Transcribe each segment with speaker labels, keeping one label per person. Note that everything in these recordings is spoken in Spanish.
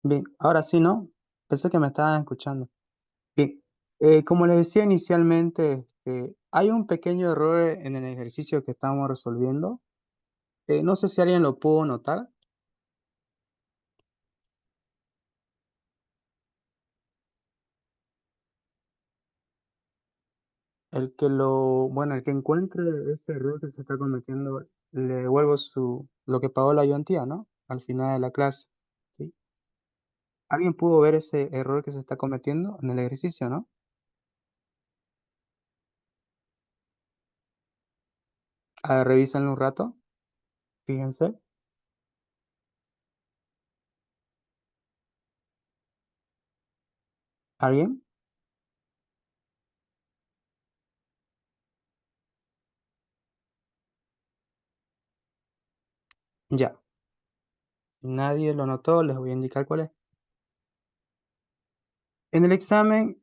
Speaker 1: Bien, ahora sí, ¿no? Pensé que me estaban escuchando. Bien, como les decía inicialmente, hay un pequeño error en el ejercicio que estamos resolviendo. No sé si alguien lo pudo notar. El que encuentre ese error que se está cometiendo, le devuelvo lo que pagó la ayudantía, ¿no? Al final de la clase, ¿sí? ¿Alguien pudo ver ese error que se está cometiendo en el ejercicio, no? A ver, revísenlo un rato, fíjense. ¿Alguien? Ya. Si nadie lo notó, les voy a indicar cuál es. En el examen,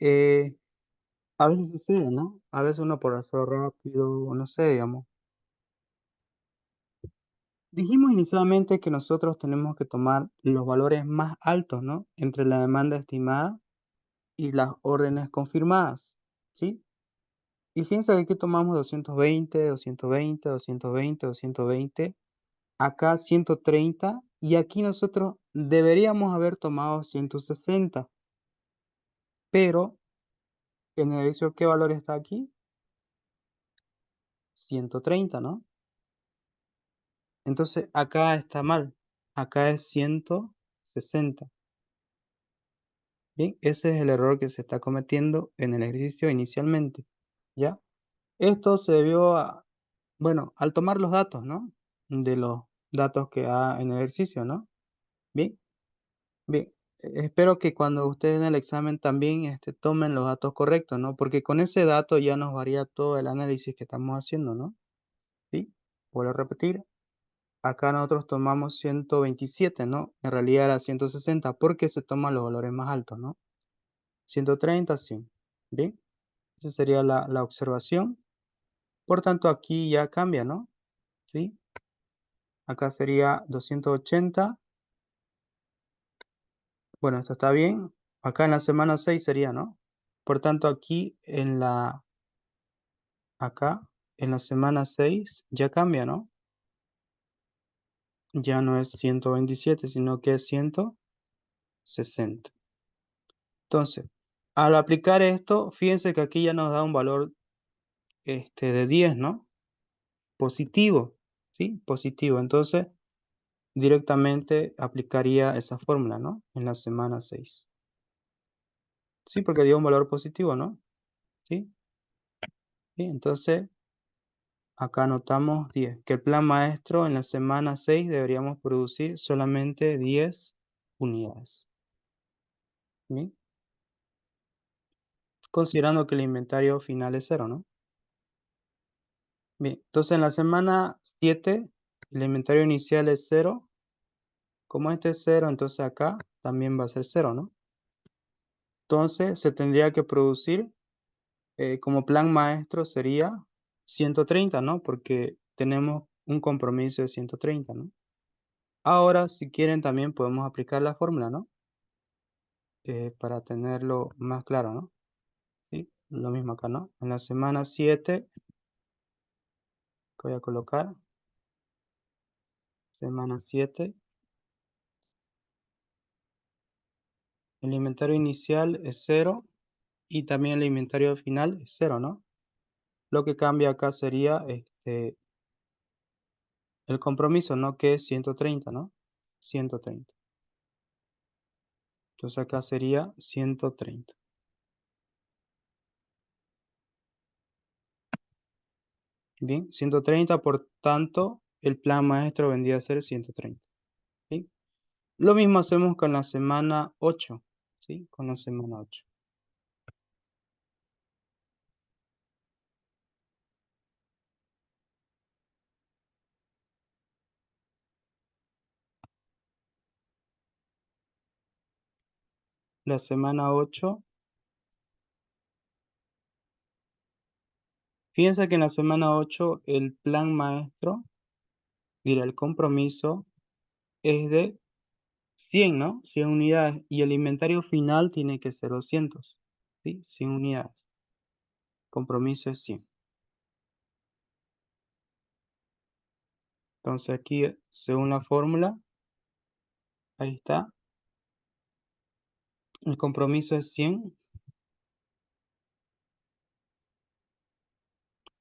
Speaker 1: a veces sucede, ¿no? A veces uno por hacerlo rápido, o no sé, digamos. Dijimos inicialmente que nosotros tenemos que tomar los valores más altos, ¿no? Entre la demanda estimada y las órdenes confirmadas, ¿sí? Y fíjense que aquí tomamos 220, 220, 220, 220, acá 130, y aquí nosotros deberíamos haber tomado 160, pero en el ejercicio, ¿qué valor está aquí? 130, ¿no? Entonces acá está mal. Acá es 160. Bien, ese es el error que se está cometiendo en el ejercicio inicialmente. ¿Ya? Esto se debió a, bueno, al tomar los datos, ¿no? De los datos que da en el ejercicio, ¿no? Bien, bien. Espero que cuando ustedes en el examen también tomen los datos correctos, ¿no? Porque con ese dato ya nos varía todo el análisis que estamos haciendo, ¿no? ¿Sí? Vuelvo a repetir. Acá nosotros tomamos 127, ¿no? En realidad era 160 porque se toman los valores más altos, ¿no? 130, 100. Bien, esa sería la observación. Por tanto, aquí ya cambia, ¿no? ¿Sí? Acá sería 280. Bueno, esto está bien. Acá en la semana 6 sería, ¿no? Por tanto, acá en la semana 6 ya cambia, ¿no? Ya no es 127, sino que es 160. Entonces, al aplicar esto, fíjense que aquí ya nos da un valor de 10, ¿no? Positivo, ¿sí? Positivo. Entonces, directamente aplicaría esa fórmula, ¿no? En la semana 6. Sí, porque dio un valor positivo, ¿no? Sí. Sí, entonces, acá anotamos 10. Que el plan maestro en la semana 6 deberíamos producir solamente 10 unidades. Bien. Considerando que el inventario final es cero, ¿no? Bien, entonces en la semana 7 el inventario inicial es cero. Como este es cero, entonces acá también va a ser cero, ¿no? Entonces se tendría que producir, como plan maestro sería 130, ¿no? Porque tenemos un compromiso de 130, ¿no? Ahora, si quieren, también podemos aplicar la fórmula, ¿no? Para tenerlo más claro, ¿no? ¿Sí? Lo mismo acá, ¿no? En la semana 7, que voy a colocar, semana 7, el inventario inicial es cero y también el inventario final es cero, ¿no? Lo que cambia acá sería el compromiso, ¿no? Que es 130, ¿no? 130. Entonces acá sería 130. Bien, 130, por tanto, el plan maestro vendría a ser 130. ¿Sí? Lo mismo hacemos con la semana 8, ¿sí? Con la semana 8. La semana 8, fíjense que en la semana 8 el plan maestro, mira, el compromiso es de 100, ¿no? 100 unidades. Y el inventario final tiene que ser 200, ¿sí? 100 unidades. Compromiso es 100. Entonces aquí, según la fórmula, ahí está. El compromiso es 100.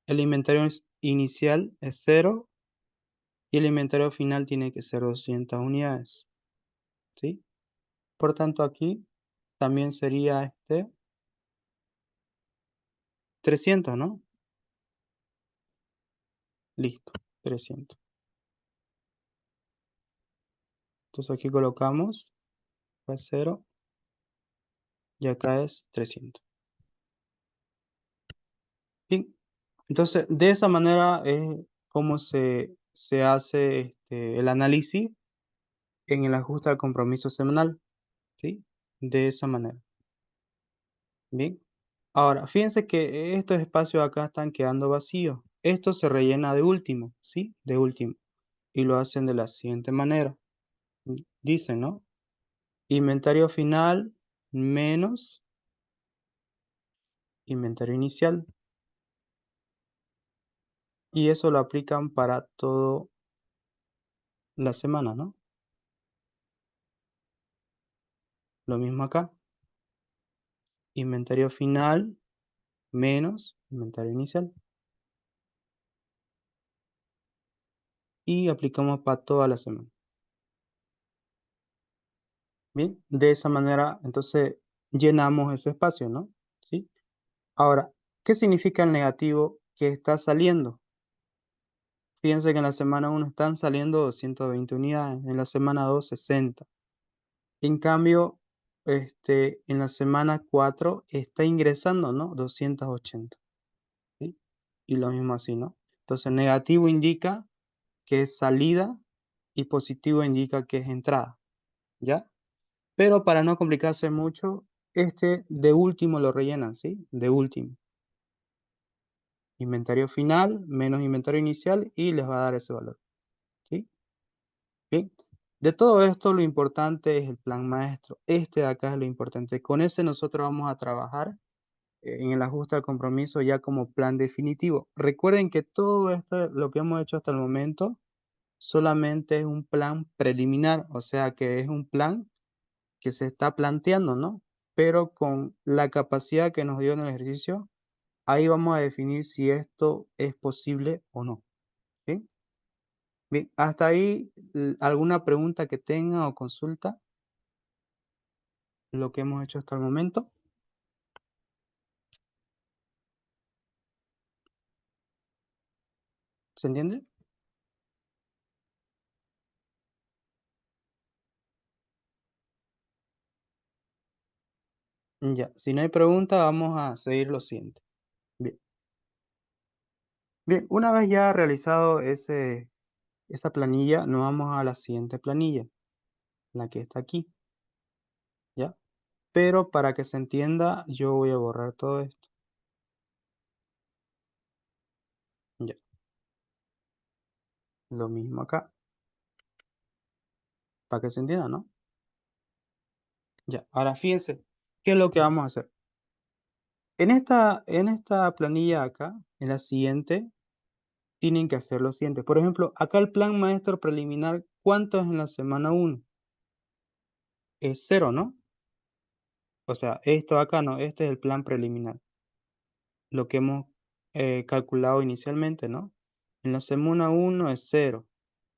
Speaker 1: El inventario inicial es 0. Y el inventario final tiene que ser 200 unidades, ¿sí? Por tanto, aquí también sería 300, ¿no? Listo, 300. Entonces aquí colocamos, es 0 y acá es 300. Bien, entonces de esa manera es como se hace el análisis en el ajuste al compromiso semanal, ¿sí? De esa manera. Bien. Ahora, fíjense que estos espacios acá están quedando vacíos. Esto se rellena de último, ¿sí? De último. Y lo hacen de la siguiente manera. Dicen, ¿no? Inventario final menos inventario inicial. Y eso lo aplican para toda la semana, ¿no? Lo mismo acá. Inventario final menos inventario inicial. Y aplicamos para toda la semana. Bien, de esa manera, entonces llenamos ese espacio, ¿no? ¿Sí? Ahora, ¿qué significa el negativo que está saliendo? Fíjense que en la semana 1 están saliendo 220 unidades, en la semana 2 60. En cambio, en la semana 4 está ingresando, ¿no? 280, ¿sí? Y lo mismo así, ¿no? Entonces, negativo indica que es salida y positivo indica que es entrada, ¿ya? Pero para no complicarse mucho, de último lo rellenan, ¿sí? De último. Inventario final menos inventario inicial y les va a dar ese valor, ¿sí? Bien. De todo esto, lo importante es el plan maestro. Este de acá es lo importante. Con ese nosotros vamos a trabajar en el ajuste al compromiso ya como plan definitivo. Recuerden que todo esto, lo que hemos hecho hasta el momento, solamente es un plan preliminar, o sea que es un plan que se está planteando, ¿no? Pero con la capacidad que nos dio en el ejercicio, ahí vamos a definir si esto es posible o no. ¿Sí? Bien, hasta ahí, ¿alguna pregunta que tenga o consulta? Lo que hemos hecho hasta el momento. ¿Se entiende? Ya, si no hay pregunta, vamos a seguir lo siguiente. Bien, bien, una vez ya realizado esta planilla, nos vamos a la siguiente planilla, la que está aquí, ¿ya? Pero para que se entienda, yo voy a borrar todo esto. Ya, lo mismo acá, para que se entienda, ¿no? Ya, ahora fíjense, ¿qué es lo que vamos a hacer? En esta planilla acá, en la siguiente, tienen que hacer lo siguiente. Por ejemplo, acá el plan maestro preliminar, ¿cuánto es en la semana 1? Es 0, ¿no? O sea, esto acá no, este es el plan preliminar, lo que hemos calculado inicialmente, ¿no? En la semana 1 es 0,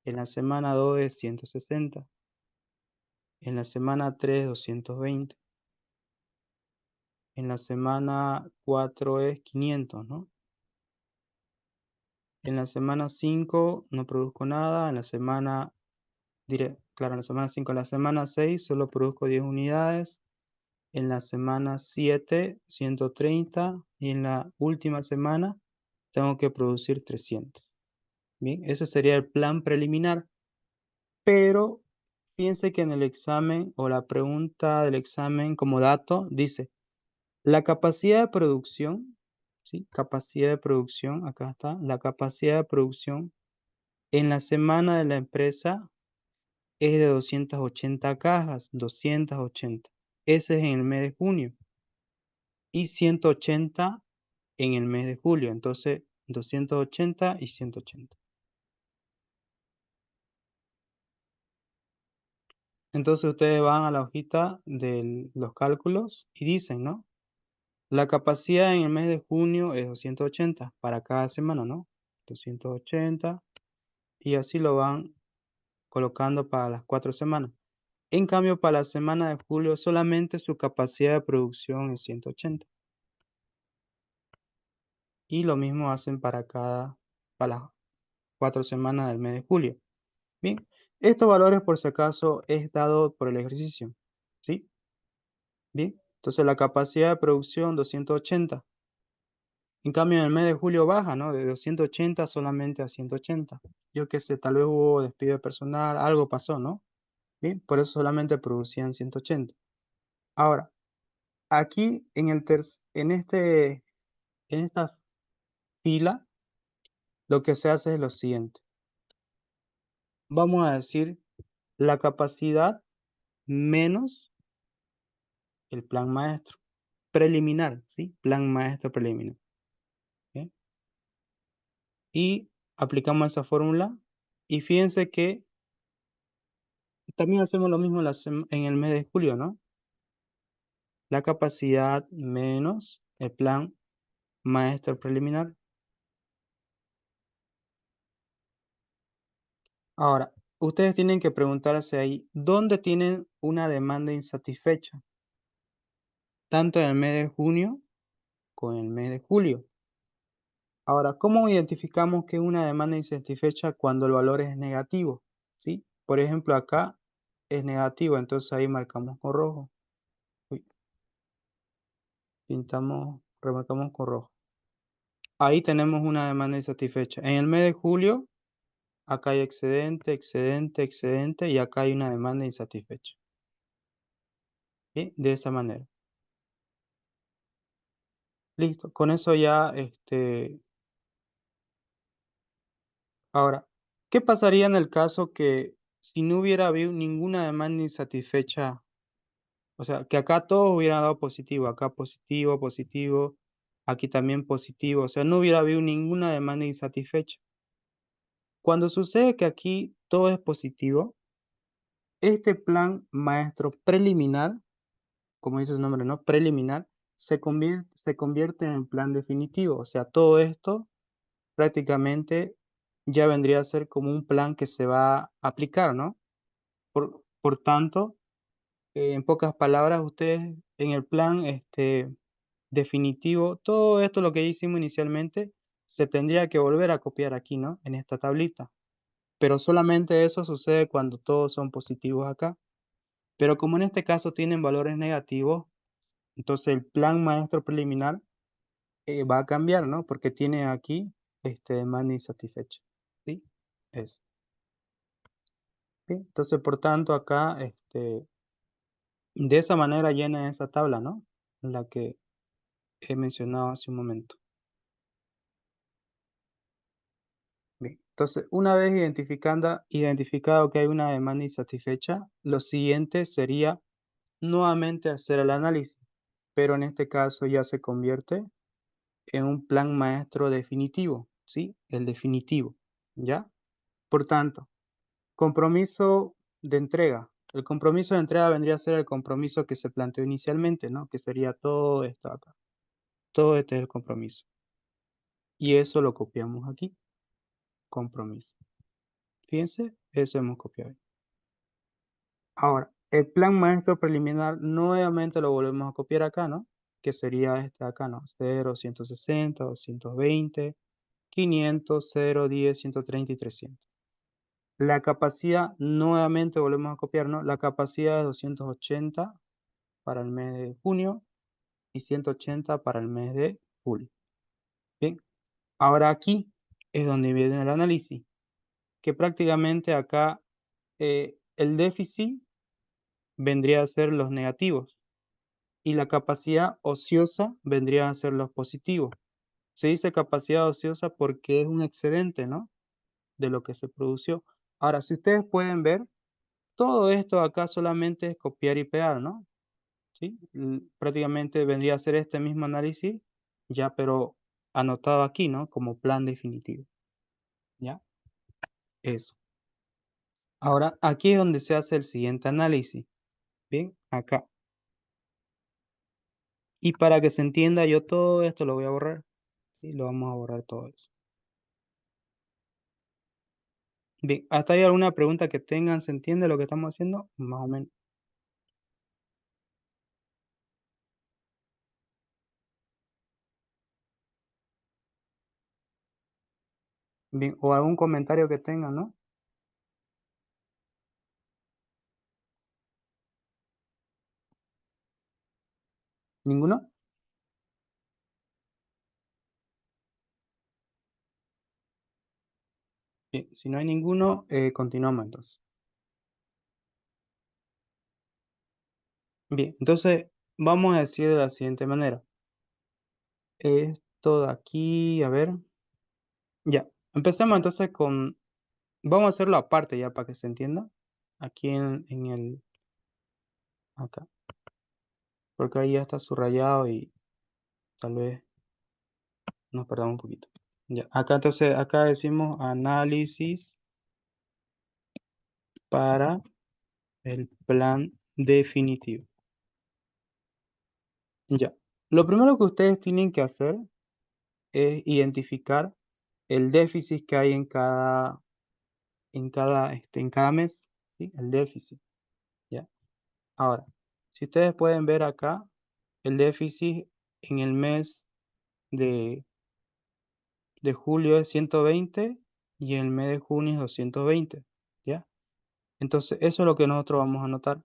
Speaker 1: en la semana 2 es 160, en la semana 3 220, en la semana 4 es 500, ¿no? En la semana 5 no produzco nada, claro, en la semana 5, en la semana 6 solo produzco 10 unidades, en la semana 7 130 y en la última semana tengo que producir 300. Bien, ese sería el plan preliminar, pero fíjense que en el examen o la pregunta del examen como dato dice, la capacidad de producción, ¿sí? Capacidad de producción, acá está, la capacidad de producción en la semana de la empresa es de 280 cajas, 280. Ese es en el mes de junio. Y 180 en el mes de julio. Entonces, 280 y 180. Entonces ustedes van a la hojita de los cálculos y dicen, ¿no? La capacidad en el mes de junio es 280 para cada semana, ¿no? 280 y así lo van colocando para las 4 semanas. En cambio, para la semana de julio solamente su capacidad de producción es 180. Y lo mismo hacen para las 4 semanas del mes de julio. Bien, estos valores por si acaso es dado por el ejercicio, ¿sí? Bien, entonces la capacidad de producción 280. En cambio en el mes de julio baja, ¿no? De 280 solamente a 180. Yo qué sé, tal vez hubo despido de personal, algo pasó, ¿no? Bien, por eso solamente producían 180. Ahora, aquí en esta fila, lo que se hace es lo siguiente. Vamos a decir la capacidad menos el plan maestro preliminar, ¿sí? Plan maestro preliminar. ¿Ok? Y aplicamos esa fórmula y fíjense que también hacemos lo mismo en el mes de julio, ¿no? La capacidad menos el plan maestro preliminar. Ahora, ustedes tienen que preguntarse ahí, ¿dónde tienen una demanda insatisfecha? Tanto en el mes de junio como en el mes de julio. Ahora, ¿cómo identificamos que es una demanda insatisfecha cuando el valor es negativo? ¿Sí? Por ejemplo, acá es negativo, entonces ahí marcamos con rojo. Uy, remarcamos con rojo. Ahí tenemos una demanda insatisfecha. En el mes de julio, acá hay excedente, excedente, excedente y acá hay una demanda insatisfecha. ¿Sí? De esa manera. Listo. Con eso ya, ahora, ¿qué pasaría en el caso que si no hubiera habido ninguna demanda insatisfecha? O sea, que acá todos hubieran dado positivo, acá positivo, positivo, aquí también positivo, o sea, no hubiera habido ninguna demanda insatisfecha. Cuando sucede que aquí todo es positivo, este plan maestro preliminar, como dice su nombre, ¿no? Preliminar, se convierte en plan definitivo, o sea, todo esto prácticamente ya vendría a ser como un plan que se va a aplicar, ¿no? Por tanto, en pocas palabras, ustedes en el plan, definitivo, todo esto lo que hicimos inicialmente se tendría que volver a copiar aquí, ¿no? En esta tablita. Pero solamente eso sucede cuando todos son positivos acá. Pero como en este caso tienen valores negativos, entonces el plan maestro preliminar va a cambiar, ¿no? Porque tiene aquí demanda insatisfecha. ¿Sí? Eso. ¿Sí? Entonces, por tanto, acá, de esa manera llena esa tabla, ¿no? La que he mencionado hace un momento. Bien, entonces, una vez identificado que hay una demanda insatisfecha, lo siguiente sería nuevamente hacer el análisis, pero en este caso ya se convierte en un plan maestro definitivo, ¿sí? El definitivo, ¿ya? Por tanto, compromiso de entrega. El compromiso de entrega vendría a ser el compromiso que se planteó inicialmente, ¿no? Que sería todo esto acá. Todo este es el compromiso. Y eso lo copiamos aquí, compromiso. Fíjense, eso hemos copiado. Ahora, el plan maestro preliminar nuevamente lo volvemos a copiar acá, ¿no? Que sería este acá, ¿no? 0, 160, 220, 500, 0, 10, 130 y 300. La capacidad, nuevamente volvemos a copiar, ¿no? La capacidad es 280 para el mes de junio y 180 para el mes de julio. Bien, ahora aquí es donde viene el análisis, que prácticamente acá el déficit vendría a ser los negativos y la capacidad ociosa vendría a ser los positivos. Se dice capacidad ociosa porque es un excedente, ¿no? De lo que se produció. Ahora, si ustedes pueden ver, todo esto acá solamente es copiar y pegar, ¿no? ¿Sí? Prácticamente vendría a ser este mismo análisis, ya, pero anotado aquí, ¿no? Como plan definitivo, ¿ya? Eso. Ahora, aquí es donde se hace el siguiente análisis, ¿bien? Acá. Y para que se entienda, yo todo esto lo voy a borrar, ¿sí? Lo vamos a borrar todo eso. Bien, ¿hasta ahí alguna pregunta que tengan? ¿Se entiende lo que estamos haciendo? Más o menos. Bien, o algún comentario que tengan, ¿no? ¿Ninguno? Bien, si no hay ninguno, continuamos entonces. Bien, entonces vamos a decir de la siguiente manera. Esto de aquí, a ver. Ya, empecemos entonces con, vamos a hacerlo aparte ya para que se entienda. Aquí en el, acá, porque ahí ya está subrayado y tal vez nos perdamos un poquito. Ya, acá entonces, acá decimos análisis para el plan definitivo. Ya, lo primero que ustedes tienen que hacer es identificar el déficit que hay en cada mes, ¿sí? El déficit, ¿ya? Ahora, si ustedes pueden ver acá, el déficit en el mes de, de julio es 120 y en el mes de junio es 220, ¿ya? Entonces, eso es lo que nosotros vamos a anotar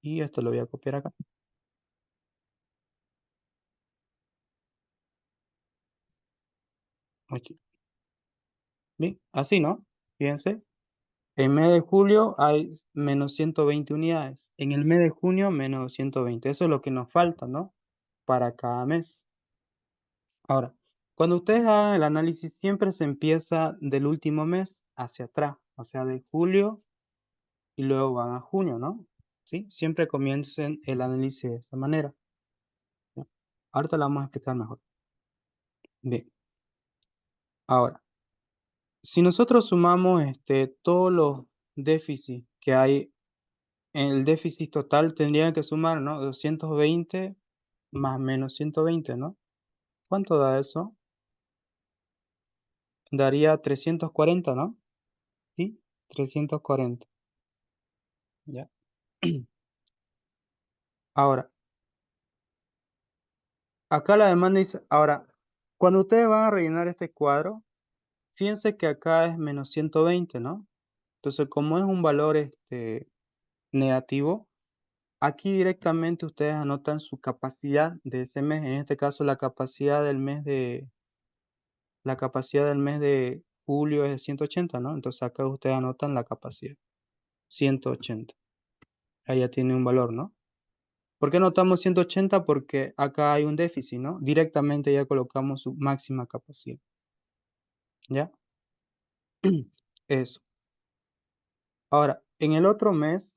Speaker 1: y esto lo voy a copiar acá. Aquí. Bien, así, ¿no? Fíjense, en el mes de julio hay menos 120 unidades, en el mes de junio menos 220. Eso es lo que nos falta, ¿no? Para cada mes. Ahora, cuando ustedes hagan el análisis, siempre se empieza del último mes hacia atrás, o sea, de julio y luego van a junio, ¿no? ¿Sí? Siempre comiencen el análisis de esta manera. ¿Ya? Ahorita la vamos a explicar mejor. Bien, ahora, si nosotros sumamos todos los déficits que hay, en el déficit total tendrían que sumar, ¿no? 220 más menos 120, ¿no? ¿Cuánto da eso? Daría 340, ¿no? ¿Sí? 340. Ya. Ahora, acá la demanda dice, ahora, cuando ustedes van a rellenar este cuadro, fíjense que acá es menos 120, ¿no? Entonces, como es un valor negativo, aquí directamente ustedes anotan su capacidad de ese mes, en este caso la capacidad del mes de julio es de 180, ¿no? Entonces acá ustedes anotan la capacidad, 180. Ahí ya tiene un valor, ¿no? ¿Por qué anotamos 180? Porque acá hay un déficit, ¿no? Directamente ya colocamos su máxima capacidad, ¿ya? Eso. Ahora, en el otro mes,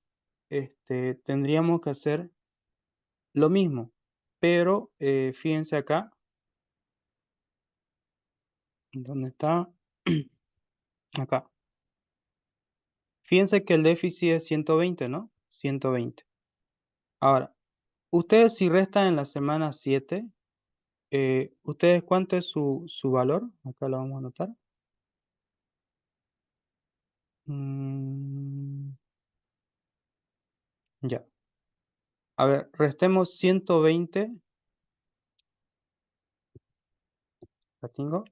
Speaker 1: tendríamos que hacer lo mismo, pero fíjense acá, ¿dónde está? Acá. Fíjense que el déficit es 120, ¿no? 120. Ahora, ustedes si restan en la semana 7, ¿ustedes cuánto es su valor? Acá lo vamos a anotar. Mm, ya. A ver, restemos 120. ¿La tengo?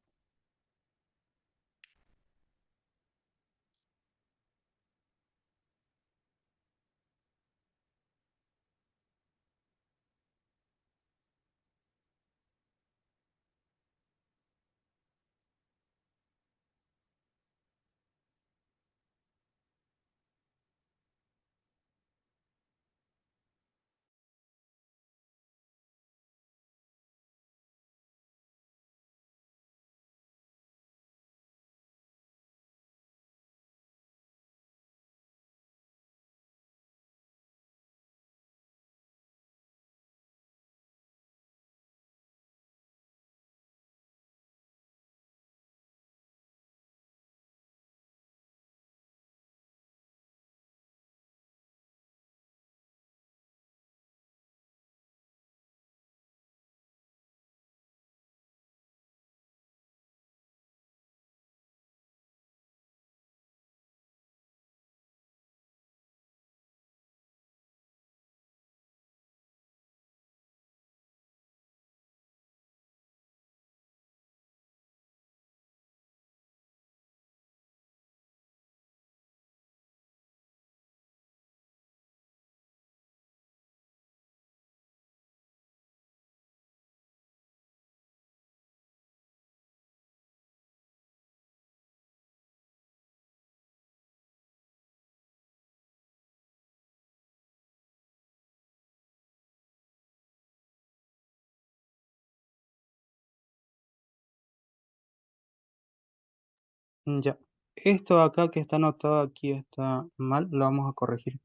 Speaker 1: Ya. Esto acá que está anotado aquí está mal, lo vamos a corregir.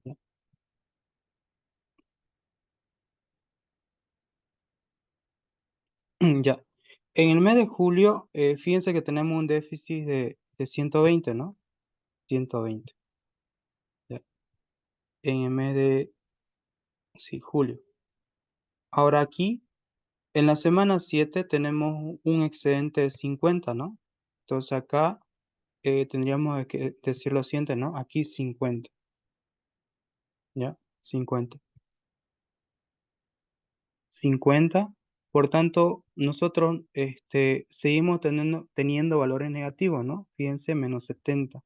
Speaker 1: Ya. Ya. En el mes de julio, fíjense que tenemos un déficit de 120, ¿no? 120. Ya. En el mes de, sí, julio. Ahora aquí, en la semana 7 tenemos un excedente de 50, ¿no? Entonces acá tendríamos que decir lo siguiente, ¿no? Aquí 50, ¿ya? 50. 50. Por tanto, nosotros seguimos teniendo valores negativos, ¿no? Fíjense, menos 70.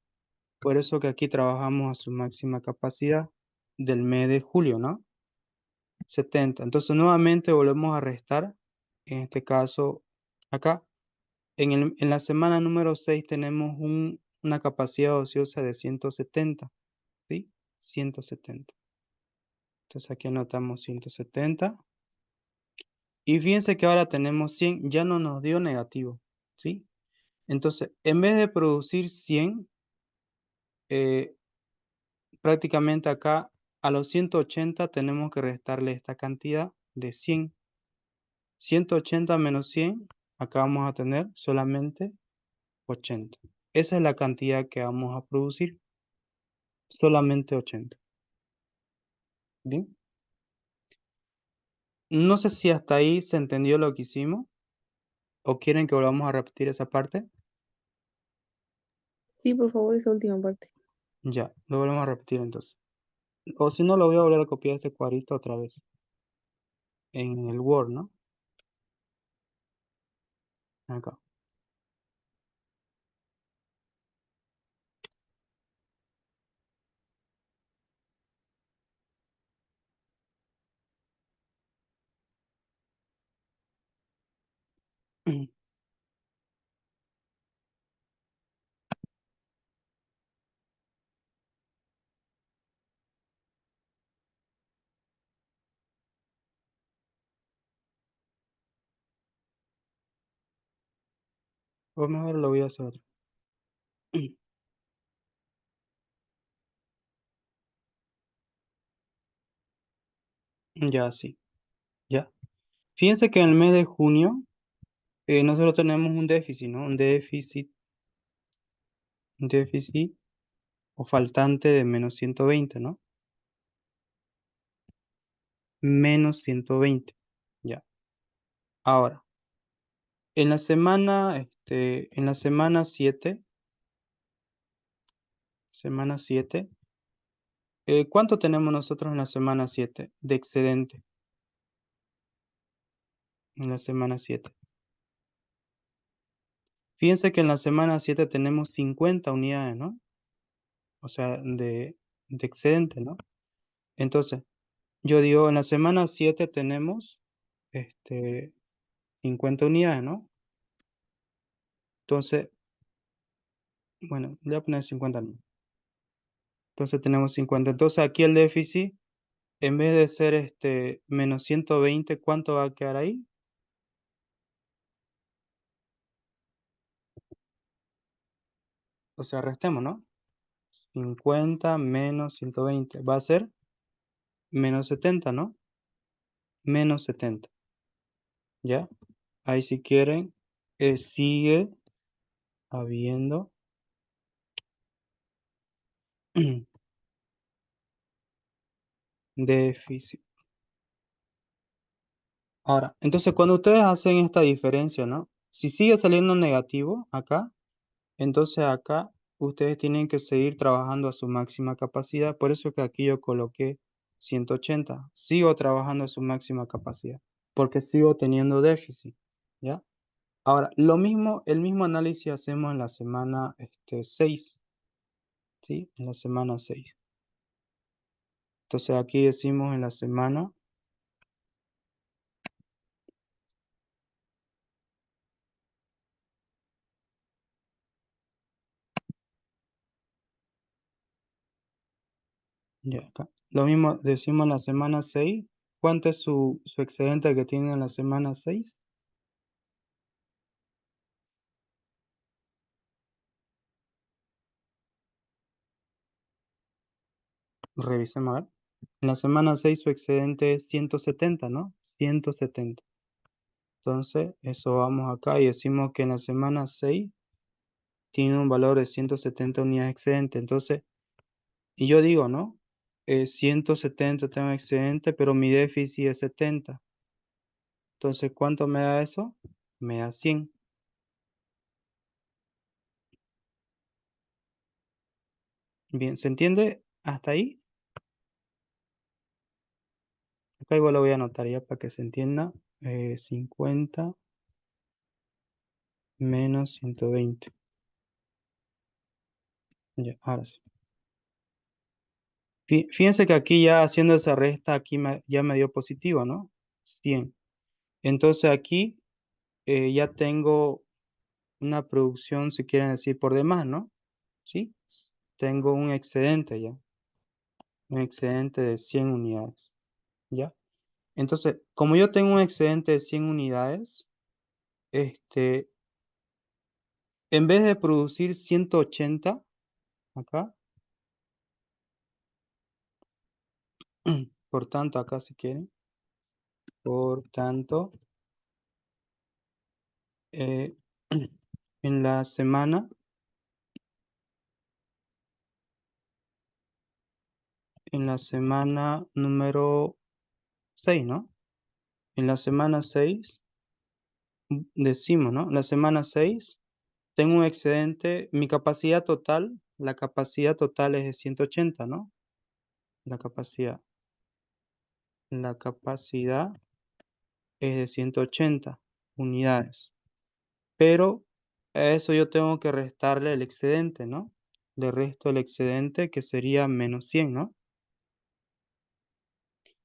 Speaker 1: Por eso que aquí trabajamos a su máxima capacidad del mes de julio, ¿no? 70. Entonces, nuevamente volvemos a restar, en este caso, acá. En la semana número 6 tenemos una capacidad ociosa de 170, ¿sí? 170. Entonces aquí anotamos 170. Y fíjense que ahora tenemos 100, ya no nos dio negativo, ¿sí? Entonces, en vez de producir 100, eh, prácticamente acá a los 180 tenemos que restarle esta cantidad de 100. 180 menos 100, acá vamos a tener solamente 80. Esa es la cantidad que vamos a producir, solamente 80. ¿Bien? No sé si hasta ahí se entendió lo que hicimos o quieren que volvamos a repetir esa parte.
Speaker 2: Sí, por favor, esa última parte.
Speaker 1: Ya, lo volvemos a repetir entonces. O si no, lo voy a volver a copiar este cuadrito otra vez en el Word, ¿no? Acá. O mejor lo voy a hacer otro. Ya, sí. Ya. Fíjense que en el mes de junio nosotros tenemos un déficit, ¿no? Un déficit o faltante de menos 120, ¿no? Menos 120. Ya. Ahora, en la semana 7, ¿cuánto tenemos nosotros en la semana 7 de excedente? En la semana 7. Fíjense que en la semana 7 tenemos 50 unidades, ¿no? O sea, de excedente, ¿no? Entonces, yo digo, en la semana 7 tenemos este, 50 unidades, ¿no? Entonces, bueno, le voy a poner 50, ¿no? Entonces tenemos 50. Entonces aquí el déficit, en vez de ser menos 120, ¿cuánto va a quedar ahí? O sea, restemos, ¿no? 50 menos 120 va a ser menos 70, ¿no? Menos 70, ¿ya? Ahí si quieren, sigue habiendo déficit. Ahora, entonces cuando ustedes hacen esta diferencia, ¿no? Si sigue saliendo negativo acá, entonces acá ustedes tienen que seguir trabajando a su máxima capacidad. Por eso que aquí yo coloqué 180. Sigo trabajando a su máxima capacidad, porque sigo teniendo déficit, ¿ya? Ahora, el mismo análisis hacemos en la semana 6, ¿sí? En la semana 6. Entonces aquí decimos en la semana, ya acá. Lo mismo decimos en la semana 6. ¿Cuánto es su excedente que tiene en la semana 6? Revisemos a ver. En la semana 6 su excedente es 170, ¿no? 170. Entonces, eso vamos acá y decimos que en la semana 6 tiene un valor de 170 unidades excedente. Entonces, y yo digo, ¿no? 170 tengo excedente, pero mi déficit es 70. Entonces, ¿cuánto me da eso? Me da 100. Bien, ¿se entiende hasta ahí? Acá igual lo voy a anotar ya para que se entienda. 50 menos 120. Ya, ahora sí. Fíjense que aquí ya haciendo esa resta, aquí ya me dio positivo, ¿no? 100. Entonces aquí ya tengo una producción, si quieren decir, por demás, ¿no? ¿Sí? Tengo un excedente ya, un excedente de 100 unidades, ¿ya? Entonces, como yo tengo un excedente de 100 unidades, este, en vez de producir 180, acá, por tanto, acá si quieren, por tanto, eh, en la semana, número 6, ¿no? En la semana 6 decimos, ¿no? La semana 6 tengo un excedente, mi capacidad total, la capacidad total es de 180, ¿no? La capacidad, la capacidad es de 180 unidades, pero a eso yo tengo que restarle el excedente, ¿no? Le resto el excedente que sería menos 100, ¿no?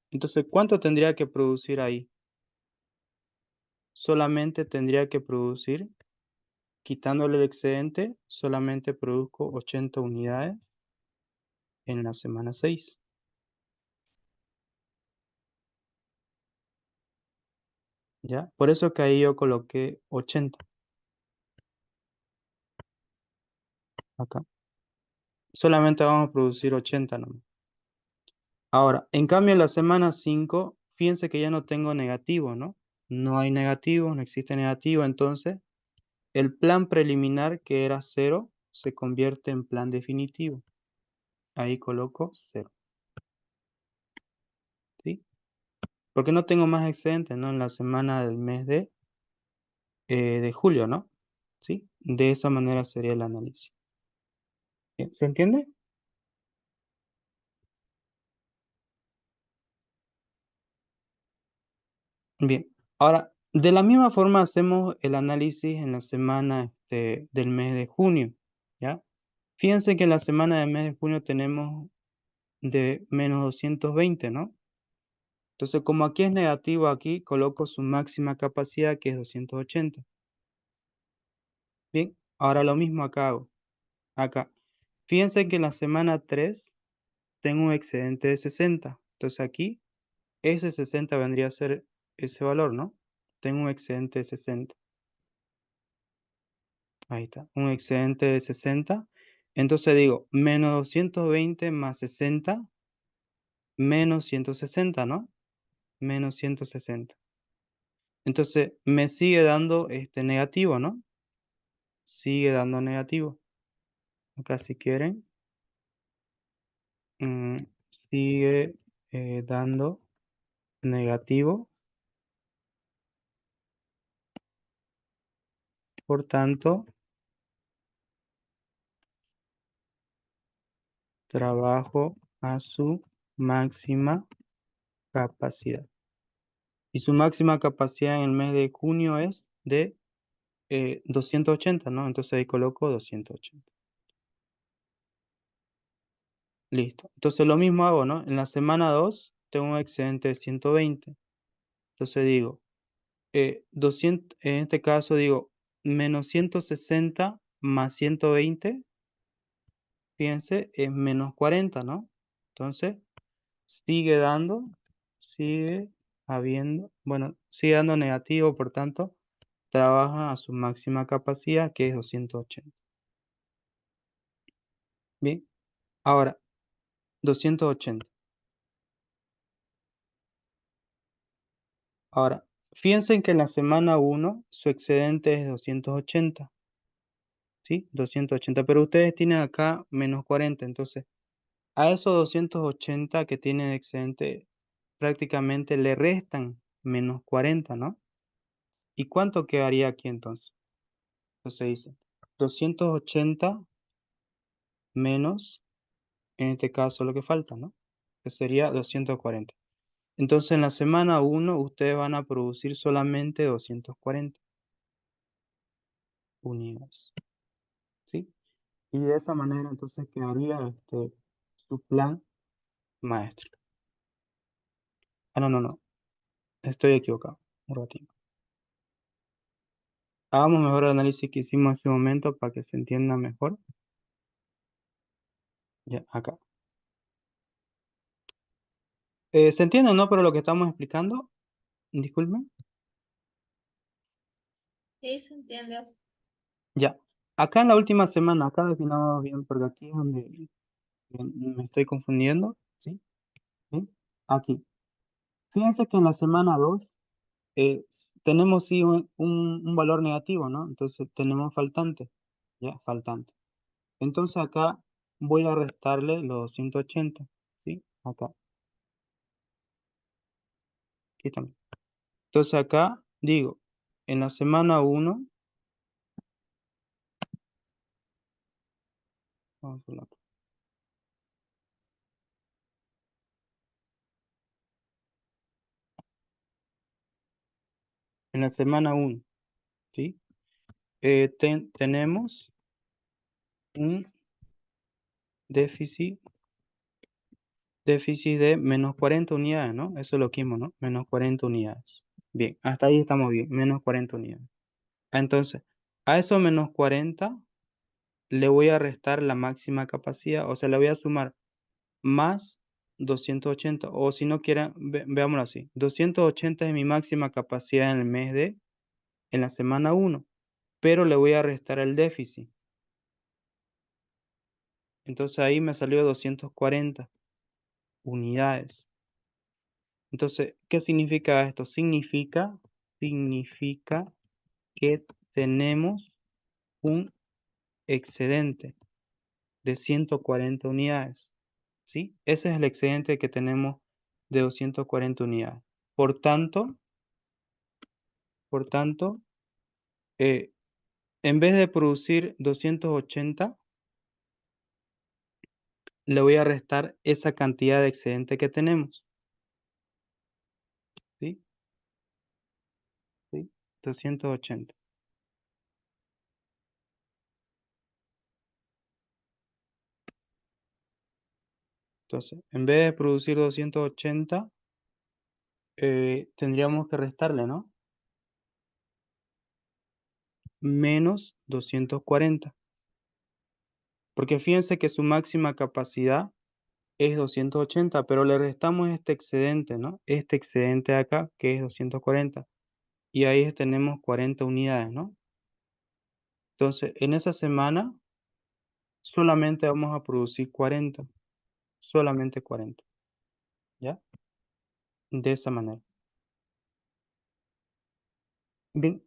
Speaker 1: Entonces, ¿cuánto tendría que producir ahí? Solamente tendría que producir, quitándole el excedente, solamente produzco 80 unidades en la semana 6. ¿Ya? Por eso que ahí yo coloqué 80 acá. Solamente vamos a producir 80 nomás. Ahora, en cambio en la semana 5, fíjense que ya no tengo negativo, ¿no? No hay negativo, no existe negativo, entonces el plan preliminar que era 0 se convierte en plan definitivo. Ahí coloco 0, ¿sí? Porque no tengo más excedente, ¿no? En la semana del mes de julio, ¿no? ¿Sí? De esa manera sería el análisis. Bien, ¿se entiende? Bien. Ahora, de la misma forma hacemos el análisis en la semana del mes de junio, ¿ya? Fíjense que en la semana del mes de junio tenemos de menos 220, ¿no? Entonces, como aquí es negativo, aquí coloco su máxima capacidad, que es 280. Bien, ahora lo mismo acá hago. Acá. Fíjense que en la semana 3 tengo un excedente de 60. Entonces aquí, ese 60 vendría a ser ese valor, ¿no? Tengo un excedente de 60. Ahí está, un excedente de 60. Entonces digo, menos 220 más 60, menos 160, ¿no? Menos 160. Entonces me sigue dando este negativo, ¿no? Sigue dando negativo. Acá si quieren, mm, sigue dando negativo. Por tanto, trabajo a su máxima capacidad. Y su máxima capacidad en el mes de junio es de 280, ¿no? Entonces ahí coloco 280. Listo. Entonces lo mismo hago, ¿no? En la semana 2 tengo un excedente de 120. Entonces digo, 200, en este caso digo, menos 160 más 120, fíjense, es menos 40, ¿no? Entonces sigue habiendo, bueno, sigue dando negativo, por tanto, trabaja a su máxima capacidad, que es 280. Bien, ahora, 280. Ahora, fíjense que en la semana 1 su excedente es 280, ¿sí? 280, pero ustedes tienen acá menos 40, entonces a esos 280 que tienen de excedente prácticamente le restan menos 40, ¿no? ¿Y cuánto quedaría aquí entonces? Entonces dice 280 menos, en este caso lo que falta, ¿no? Que sería 240. Entonces en la semana 1 ustedes van a producir solamente 240 unidades, ¿sí? Y de esa manera entonces quedaría su plan maestro. Ah, no, no, no, estoy equivocado. Un ratito. Hagamos mejor el análisis que hicimos en ese momento para que se entienda mejor. Ya, acá. ¿Se entiende o no? Pero lo que estamos explicando, disculpen.
Speaker 2: Sí, se entiende.
Speaker 1: Ya. Acá en la última semana, acá definamos bien, porque aquí es donde me estoy confundiendo, ¿sí? ¿Sí? Aquí. Fíjense que en la semana 2 eh, tenemos sí un valor negativo, ¿no? Entonces tenemos faltante, ¿ya? Faltante. Entonces acá voy a restarle los 280, ¿sí? Acá, aquí también. Entonces acá digo, en la semana 1, vamos a hablar, en la semana 1, ¿sí? Tenemos un déficit, déficit de menos 40 unidades, ¿no? Eso es lo que vimos, ¿no? Menos 40 unidades. Bien, hasta ahí estamos bien, menos 40 unidades. Entonces, a esos menos 40 le voy a restar la máxima capacidad, o sea, le voy a sumar más 280, o si no quieren, veámoslo así, 280 es mi máxima capacidad en el mes en la semana 1, pero le voy a restar el déficit. Entonces ahí me salió 240 unidades. Entonces, ¿qué significa esto? Significa que tenemos un excedente de 140 unidades, ¿sí? Ese es el excedente que tenemos de 240 unidades. Por tanto, por tanto, eh, en vez de producir 280, le voy a restar esa cantidad de excedente que tenemos, ¿sí? ¿Sí? 280. Entonces, en vez de producir 280, tendríamos que restarle, ¿no? Menos 240. Porque fíjense que su máxima capacidad es 280, pero le restamos este excedente, ¿no? Este excedente de acá, que es 240. Y ahí tenemos 40 unidades, ¿no? Entonces, en esa semana solamente vamos a producir 40. Solamente 40. ¿Ya? De esa manera. Bien,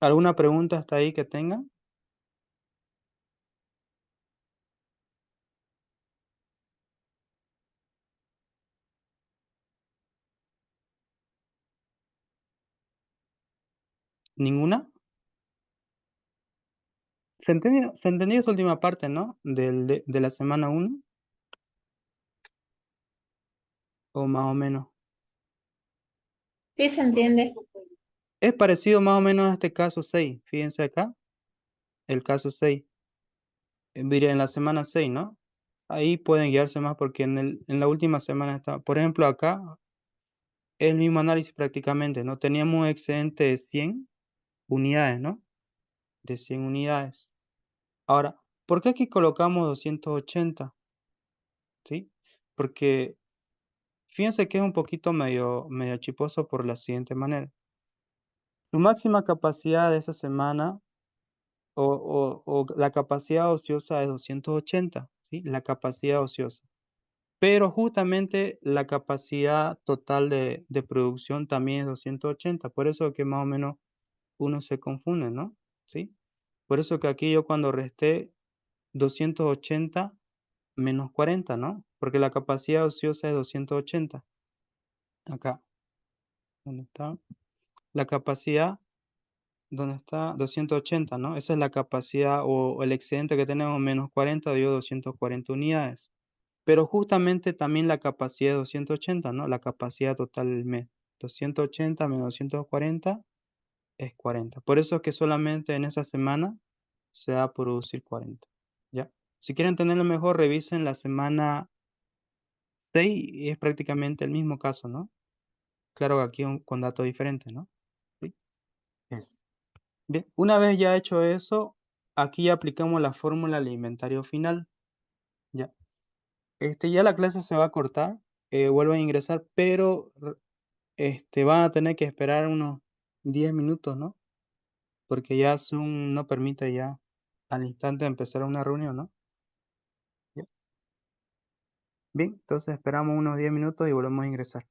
Speaker 1: ¿alguna pregunta hasta ahí que tengan? ¿Ninguna? Se entendió esa última parte, ¿no? De la semana 1, o más o menos.
Speaker 2: Sí, se entiende.
Speaker 1: Es parecido más o menos a este caso 6. Fíjense acá, el caso 6. Diría en la semana 6, ¿no? Ahí pueden guiarse más porque en la última semana está. Por ejemplo, acá es el mismo análisis prácticamente, ¿no? Teníamos un excedente de 100 unidades, ¿no? De 100 unidades. Ahora, ¿por qué aquí colocamos 280? ¿Sí? Porque fíjense que es un poquito medio chiposo por la siguiente manera. Su máxima capacidad de esa semana o la capacidad ociosa es 280, ¿sí? La capacidad ociosa. pero justamente la capacidad total de producción también es 280, por eso que más o menos uno se confunde, ¿no? ¿Sí? Por eso que aquí yo cuando resté 280 menos 40, ¿no? Porque la capacidad ociosa es 280. Acá, ¿dónde está? La capacidad, ¿dónde está? 280, ¿no? Esa es la capacidad o el excedente que tenemos menos 40 dio 240 unidades. Pero justamente también la capacidad es 280, ¿no? La capacidad total del mes. 280 menos 240 es 40. Por eso es que solamente en esa semana se va a producir 40. ¿Ya? Si quieren tenerlo mejor, revisen la semana 6 y es prácticamente el mismo caso, ¿no? Claro que aquí con datos diferentes, ¿no? Sí. Eso. Bien, una vez ya hecho eso, aquí ya aplicamos la fórmula al inventario final. Ya. Ya la clase se va a cortar, vuelvan a ingresar, pero van a tener que esperar unos 10 minutos, ¿no? Porque ya Zoom no permite ya al instante empezar una reunión, ¿no? Ya. Bien, entonces esperamos unos 10 minutos y volvemos a ingresar.